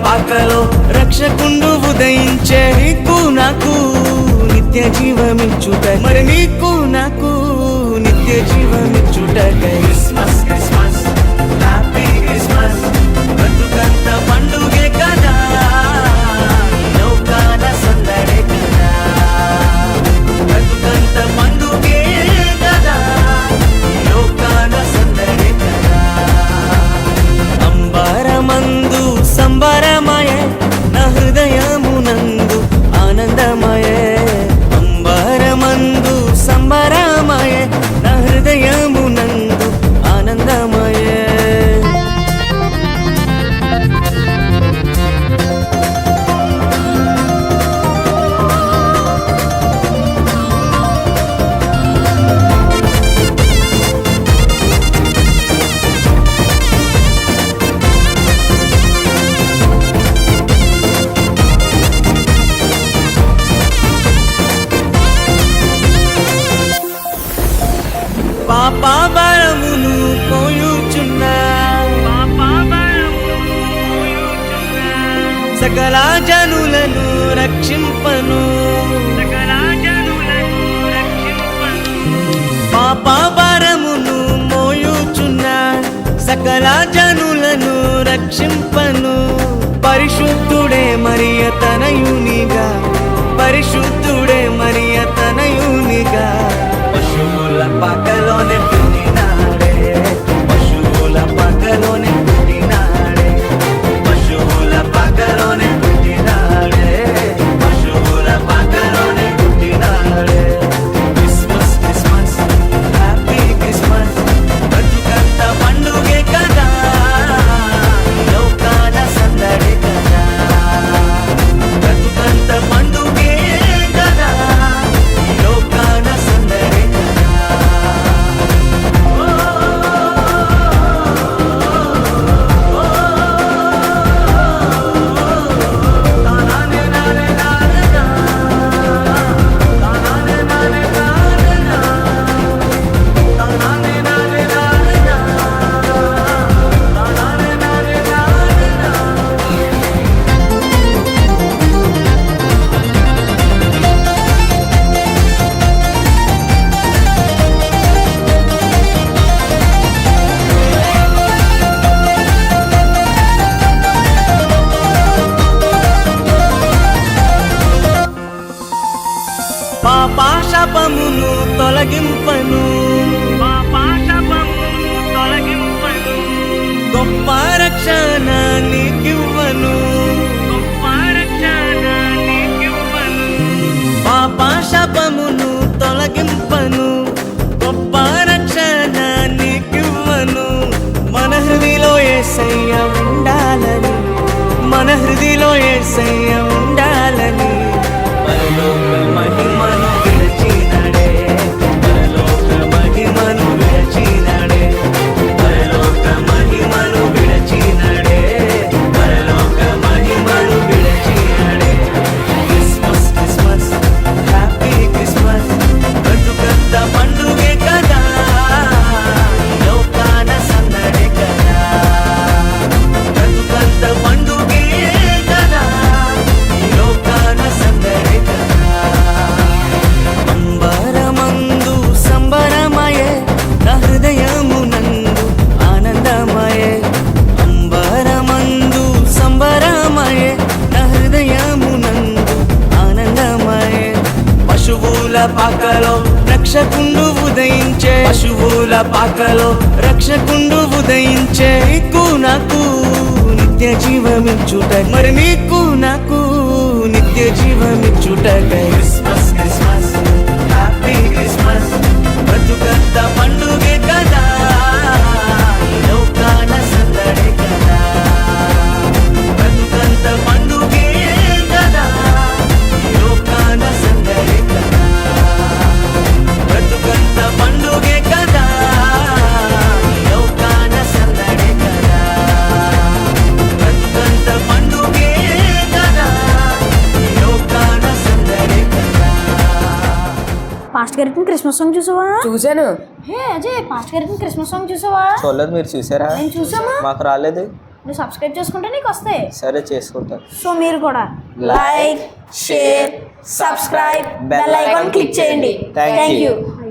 పాకలో రక్షకుండు ఉదయించే నీకు నాకు నిత్య జీవమిచ్చుట మరి నీకు నాకు నిత్య జీవమిచ్చుట క్రిస్మస్ క్రిస్మస్ హ్యాపీ క్రిస్మస్ బ్రతుకంత పండుగే కదా లోకాల సందడే కదా బ్రతుకంత పండుగే కదా లోకాల సందడే కదా అంబరమందు సంబరమయే నా హృదయమునందు ఆనందమయే అంబరమందు సంబరమయే నా హృదయమునందు ఆనందమయే పాపభరమును పోయుచున్నా సకల జనులను రక్షింపను పాపభరమును మోయుచున్నా సకల జనులను రక్షింపను పరిశుద్ధుడే మరియ తనయునిగా పరిశుద్ధుడే మరియ తనయునిగా పశువుల పక్కలోనే పుట్టినాడే పశువుల పక్కలోనే పుట్టినాడే పశువుల పక్కలోనే పుట్టినాడే పశువుల పక్కలోనే పుట్టినాడే క్రిస్మస్ క్రిస్మస్ హ్యాపీ క్రిస్మస్ బ్రతుకంత పండుగే కదా లోకాల సందడి కదా బ్రతుకంత పండుగే కదా లోకాల సందడి కదా పాపమును తొలగింపను గొప్ప రక్షణ నీకివ్వను పాపమును తొలగింపను గొప్ప రక్షణ నీకివ్వను మన హృదిలో యేసయ్య ఉండాలని మన హృదిలో యేసయ్య ఉండాలని పరలోక మహిమను విరచినడే పరలోక మహిమను విరచినడే పరలోక మహిమను విరచినడే పరలోక మహిమను విరచినడే క్రిస్మస్ క్రిస్మస్ హ్యాపీ క్రిస్మస్ బ్రతుకంత పండుగే కదా లోకాల సందడే కదా బ్రతుకంత పండుగే కదా లోకాల సందడే కదా అంబరమందు సంబరమయే నా హృదయమునందు ఆనందమయే అంబరమందు సంబరమయే నా హృదయమునందు ఆనందమయే పశువుల పాకలో రక్షకుండు ఉదయించే పశువుల పాకలో రక్షకుండు ఉదయించే నీకు నాకు నిత్య జీవమిచ్చుట మరి నీకు నాకు నిత్య జీవమిచ్చుట క్రిస్మస్ క్రిస్మస్ హ్యాపీ క్రిస్మస్ బ్రతుకంత పండుగే కదా లోకాల సందడి కదా బ్రతుకంత పండుగే కదా లోకాల సందడి కదా బ్రతుకంత పండుగే కదా లోకాల సందడి కదా బ్రతుకంత పండుగే కదా లోకాల సందడి కదా పాస్ట్ గారి క్రిస్మస్ సాంగ్ చూసావా? చూశాను. హే అజయ్, పాస్ట్ గారి క్రిస్మస్ సాంగ్ చూసావా? చూడలేదు, మీరు చూసారా? నేను చూసామా. మాకు రాలేదు. నువ్వు సబ్స్క్రైబ్ చేసుకుంటే నీకు వస్తాయి. సరే చేసుకుంటాను. సో మీరు కూడా like, share, subscribe, bell icon click చేయండి. Thank thank you. యూ.